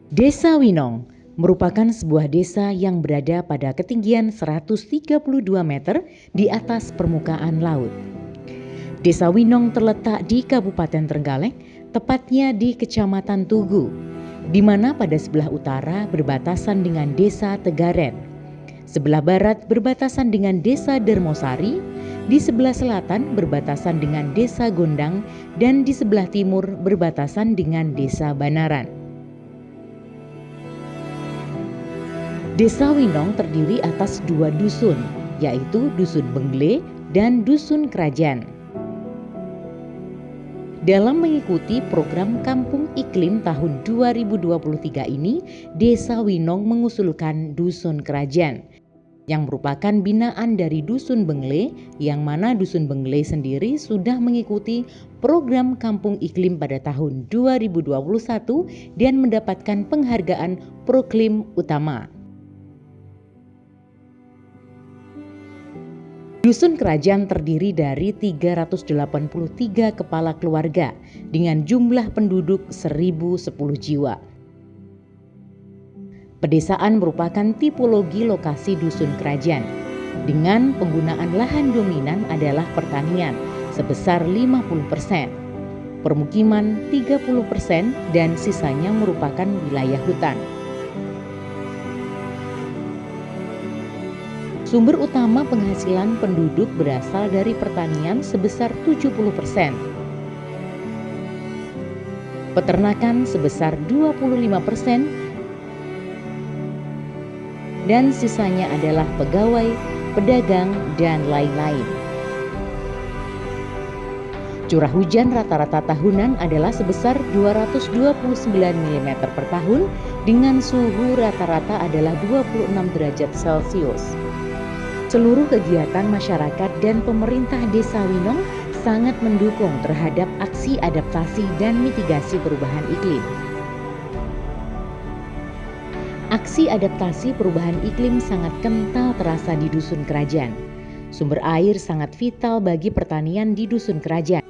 Desa Winong merupakan sebuah desa yang berada pada ketinggian 132 meter di atas permukaan laut. Desa Winong terletak di Kabupaten Trenggalek, tepatnya di Kecamatan Tugu, di mana pada sebelah utara berbatasan dengan Desa Tegaren, sebelah barat berbatasan dengan Desa Dermosari, di sebelah selatan berbatasan dengan Desa Gondang, dan di sebelah timur berbatasan dengan Desa Banaran. Desa Winong terdiri atas dua dusun, yaitu Dusun Bengle dan Dusun Kerajaan. Dalam mengikuti program Kampung Iklim tahun 2023 ini, Desa Winong mengusulkan Dusun Kerajaan, yang merupakan binaan dari Dusun Bengle, yang mana Dusun Bengle sendiri sudah mengikuti program Kampung Iklim pada tahun 2021 dan mendapatkan penghargaan Proklim Utama. Dusun Kerajaan terdiri dari 383 kepala keluarga dengan jumlah penduduk 1.010 jiwa. Pedesaan merupakan tipologi lokasi dusun kerajaan dengan penggunaan lahan dominan adalah pertanian sebesar 50%, permukiman 30% dan sisanya merupakan wilayah hutan. Sumber utama penghasilan penduduk berasal dari pertanian sebesar 70%, peternakan sebesar 25%, dan sisanya adalah pegawai, pedagang, dan lain-lain. Curah hujan rata-rata tahunan adalah sebesar 229 mm per tahun dengan suhu rata-rata adalah 26 derajat Celcius. Seluruh kegiatan masyarakat dan pemerintah Desa Winong sangat mendukung terhadap aksi adaptasi dan mitigasi perubahan iklim. Aksi adaptasi perubahan iklim sangat kental terasa di Dusun Kerajaan. Sumber air sangat vital bagi pertanian di Dusun Kerajaan.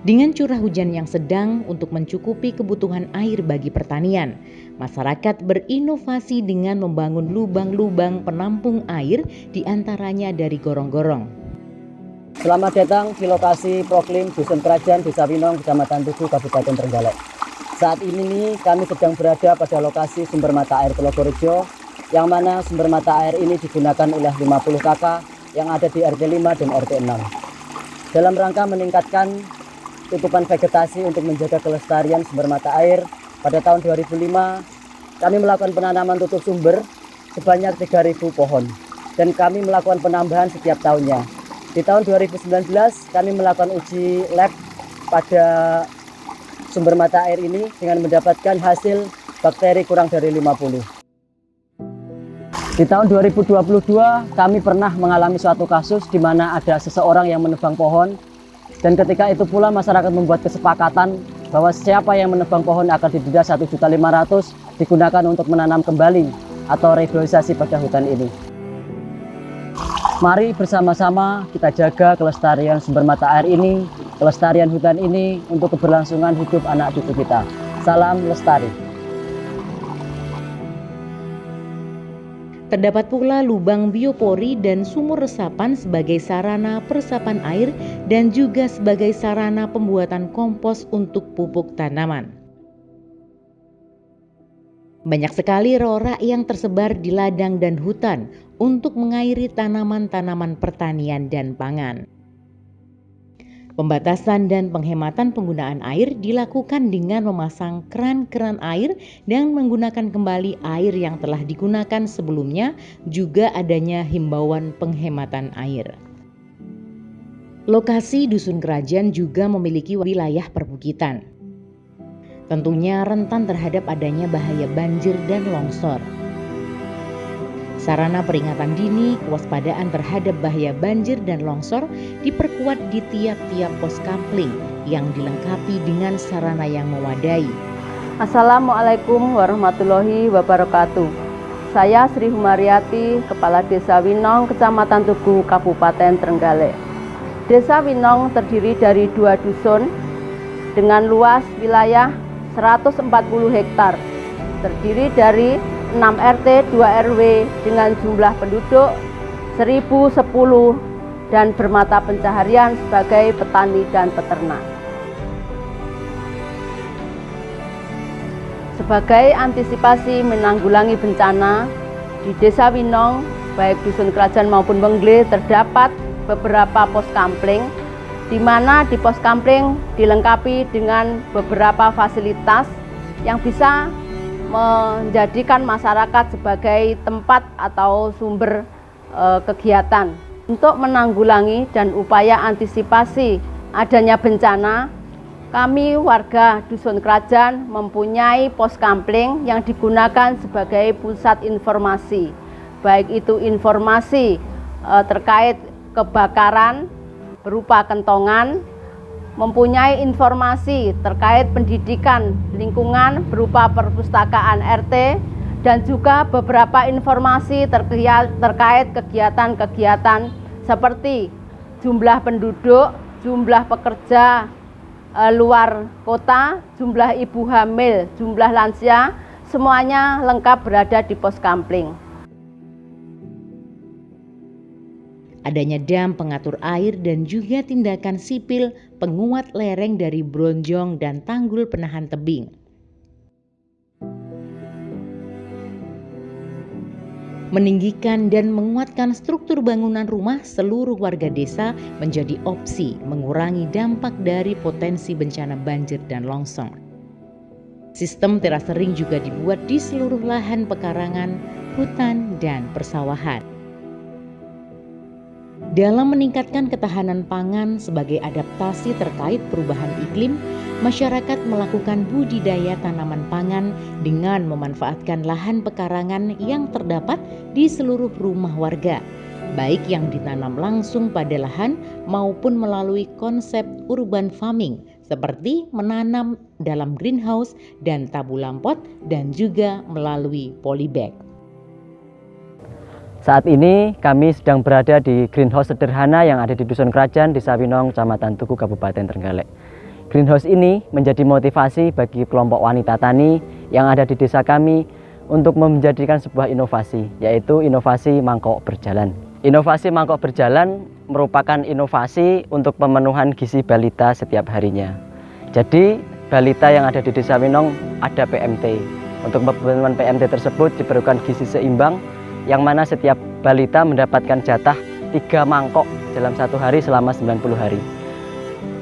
Dengan curah hujan yang sedang untuk mencukupi kebutuhan air bagi pertanian, masyarakat berinovasi dengan membangun lubang-lubang penampung air diantaranya dari gorong-gorong. Selamat datang di lokasi Proklim Dusun Kerajaan Desa Winong, Kecamatan Tugu, Kabupaten Trenggalek. Saat ini kami sedang berada pada lokasi sumber mata air Telogorejo, yang mana sumber mata air ini digunakan oleh 50 kakak yang ada di RT 5 dan RT 6. Dalam rangka meningkatkan tutupan vegetasi untuk menjaga kelestarian sumber mata air, pada tahun 2005 kami melakukan penanaman tutup sumber sebanyak 3.000 pohon dan kami melakukan penambahan setiap tahunnya. Di tahun 2019 kami melakukan uji lab pada sumber mata air ini dengan mendapatkan hasil bakteri kurang dari 50. Di tahun 2022 kami pernah mengalami suatu kasus di mana ada seseorang yang menebang pohon. Dan ketika itu pula masyarakat membuat kesepakatan bahwa siapa yang menebang pohon akan didenda 1.500.000 digunakan untuk menanam kembali atau revitalisasi pada hutan ini. Mari bersama-sama kita jaga kelestarian sumber mata air ini, kelestarian hutan ini untuk keberlangsungan hidup anak cucu kita. Salam lestari. Terdapat pula lubang biopori dan sumur resapan sebagai sarana peresapan air dan juga sebagai sarana pembuatan kompos untuk pupuk tanaman. Banyak sekali rorak yang tersebar di ladang dan hutan untuk mengairi tanaman-tanaman pertanian dan pangan. Pembatasan dan penghematan penggunaan air dilakukan dengan memasang keran-keran air dan menggunakan kembali air yang telah digunakan sebelumnya, juga adanya himbauan penghematan air. Lokasi Dusun Kerajaan juga memiliki wilayah perbukitan. Tentunya rentan terhadap adanya bahaya banjir dan longsor. Sarana peringatan dini, kewaspadaan terhadap bahaya banjir dan longsor diperkuat di tiap-tiap pos kampling yang dilengkapi dengan sarana yang memadai. Assalamualaikum warahmatullahi wabarakatuh. Saya Sri Humariati, Kepala Desa Winong, Kecamatan Tugu, Kabupaten Trenggalek. Desa Winong terdiri dari 2 dusun dengan luas wilayah 140 hektar, terdiri dari 6 RT 2 RW dengan jumlah penduduk 1010 dan bermata pencaharian sebagai petani dan peternak. Sebagai antisipasi menanggulangi bencana, di Desa Winong, baik Dusun Kerajaan maupun Wengle, terdapat beberapa pos kampling, di mana di pos kampling dilengkapi dengan beberapa fasilitas yang bisa menjadikan masyarakat sebagai tempat atau sumber kegiatan. Untuk menanggulangi dan upaya antisipasi adanya bencana, kami warga Dusun Kerajaan mempunyai pos kampling yang digunakan sebagai pusat informasi, baik itu informasi terkait kebakaran berupa kentongan, mempunyai informasi terkait pendidikan lingkungan berupa perpustakaan RT, dan juga beberapa informasi terkait kegiatan-kegiatan seperti jumlah penduduk, jumlah pekerja luar kota, jumlah ibu hamil, jumlah lansia, semuanya lengkap berada di pos kampling. Adanya dam pengatur air dan juga tindakan sipil penguat lereng dari bronjong dan tanggul penahan tebing. Meninggikan dan menguatkan struktur bangunan rumah seluruh warga desa menjadi opsi mengurangi dampak dari potensi bencana banjir dan longsor. Sistem terasering juga dibuat di seluruh lahan pekarangan, hutan, dan persawahan. Dalam meningkatkan ketahanan pangan sebagai adaptasi terkait perubahan iklim, masyarakat melakukan budidaya tanaman pangan dengan memanfaatkan lahan pekarangan yang terdapat di seluruh rumah warga, baik yang ditanam langsung pada lahan maupun melalui konsep urban farming seperti menanam dalam greenhouse dan tabula pot dan juga melalui polybag. Saat ini kami sedang berada di greenhouse sederhana yang ada di Dusun Kerajaan, Desa Winong, Kecamatan Tugu, Kabupaten Trenggalek. Greenhouse ini menjadi motivasi bagi kelompok wanita tani yang ada di desa kami untuk menjadikan sebuah inovasi, yaitu inovasi mangkok berjalan. Inovasi mangkok berjalan merupakan inovasi untuk pemenuhan gizi balita setiap harinya. Jadi balita yang ada di Desa Winong ada PMT. Untuk pemenuhan PMT tersebut diperlukan gizi seimbang, yang mana setiap balita mendapatkan jatah 3 mangkok dalam satu hari selama 90 hari.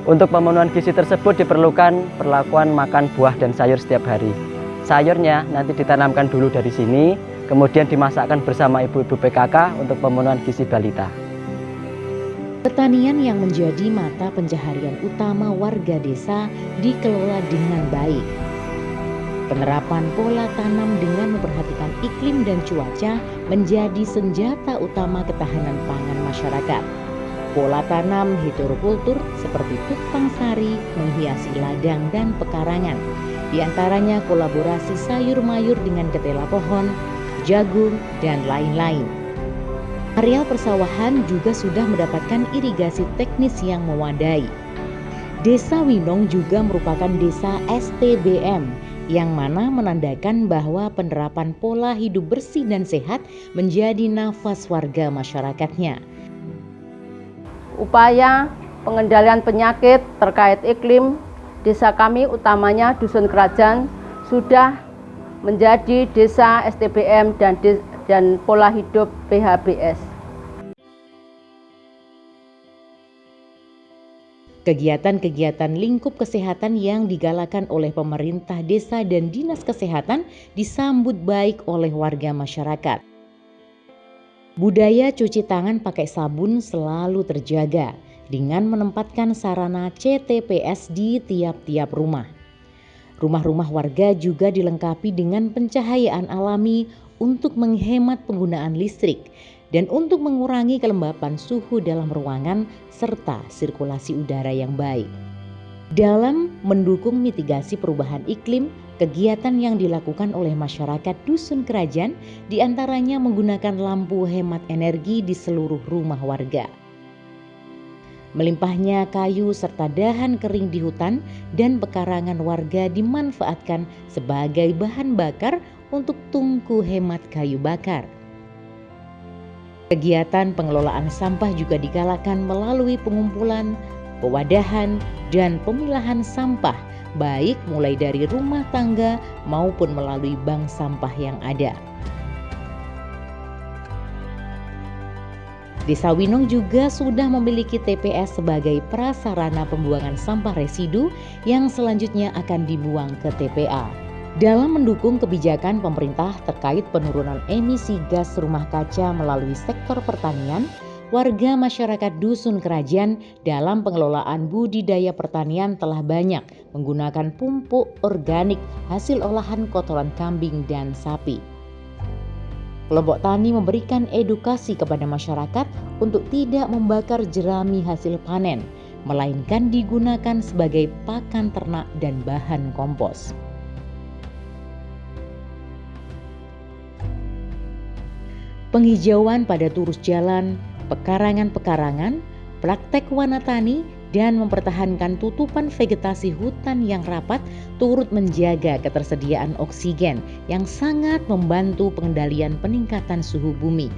Untuk pemenuhan gizi tersebut diperlukan perlakuan makan buah dan sayur setiap hari. Sayurnya nanti ditanamkan dulu dari sini, kemudian dimasakkan bersama ibu-ibu PKK untuk pemenuhan gizi balita. Pertanian yang menjadi mata pencaharian utama warga desa dikelola dengan baik. Penerapan pola tanam dengan memperhatikan iklim dan cuaca menjadi senjata utama ketahanan pangan masyarakat. Pola tanam heterokultur seperti tumpang sari menghiasi ladang dan pekarangan. Di antaranya kolaborasi sayur mayur dengan ketela pohon, jagung, dan lain-lain. Areal persawahan juga sudah mendapatkan irigasi teknis yang memadai. Desa Winong juga merupakan desa STBM, yang mana menandakan bahwa penerapan pola hidup bersih dan sehat menjadi nafas warga masyarakatnya. Upaya pengendalian penyakit terkait iklim, desa kami utamanya Dusun Kerajaan sudah menjadi desa STBM dan pola hidup PHBS. Kegiatan-kegiatan lingkup kesehatan yang digalakan oleh pemerintah desa dan dinas kesehatan disambut baik oleh warga masyarakat. Budaya cuci tangan pakai sabun selalu terjaga dengan menempatkan sarana CTPS di tiap-tiap rumah. Rumah-rumah warga juga dilengkapi dengan pencahayaan alami untuk menghemat penggunaan listrik dan untuk mengurangi kelembapan suhu dalam ruangan serta sirkulasi udara yang baik. Dalam mendukung mitigasi perubahan iklim, kegiatan yang dilakukan oleh masyarakat Dusun Kerajaan diantaranya menggunakan lampu hemat energi di seluruh rumah warga. Melimpahnya kayu serta dahan kering di hutan dan pekarangan warga dimanfaatkan sebagai bahan bakar untuk tungku hemat kayu bakar. Kegiatan pengelolaan sampah juga digalakan melalui pengumpulan, pewadahan, dan pemilahan sampah, baik mulai dari rumah tangga maupun melalui bank sampah yang ada. Desa Winong juga sudah memiliki TPS sebagai prasarana pembuangan sampah residu yang selanjutnya akan dibuang ke TPA. Dalam mendukung kebijakan pemerintah terkait penurunan emisi gas rumah kaca melalui sektor pertanian, warga masyarakat Dusun Kerajaan dalam pengelolaan budidaya pertanian telah banyak menggunakan pupuk organik hasil olahan kotoran kambing dan sapi. Kelompok tani memberikan edukasi kepada masyarakat untuk tidak membakar jerami hasil panen, melainkan digunakan sebagai pakan ternak dan bahan kompos. Penghijauan pada turus jalan, pekarangan-pekarangan, praktek wana tani, dan mempertahankan tutupan vegetasi hutan yang rapat turut menjaga ketersediaan oksigen yang sangat membantu pengendalian peningkatan suhu bumi.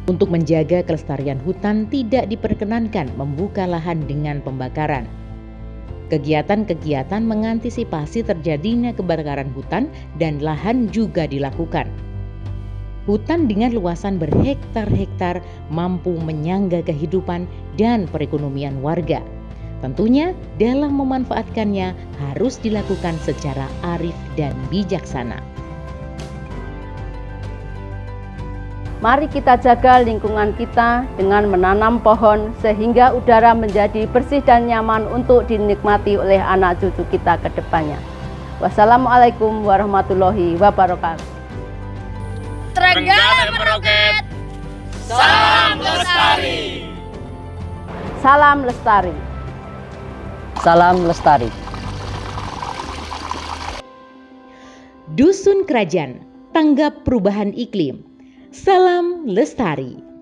Untuk menjaga kelestarian hutan tidak diperkenankan membuka lahan dengan pembakaran. Kegiatan-kegiatan mengantisipasi terjadinya kebakaran hutan dan lahan juga dilakukan. Hutan dengan luasan berhektar-hektar mampu menyangga kehidupan dan perekonomian warga. Tentunya dalam memanfaatkannya harus dilakukan secara arif dan bijaksana. Mari kita jaga lingkungan kita dengan menanam pohon sehingga udara menjadi bersih dan nyaman untuk dinikmati oleh anak cucu kita ke depannya. Wassalamualaikum warahmatullahi wabarakatuh. Trenggalek Meroket, salam lestari. Salam lestari. Salam lestari. Dusun Kerajaan, tanggap perubahan iklim. Salam lestari.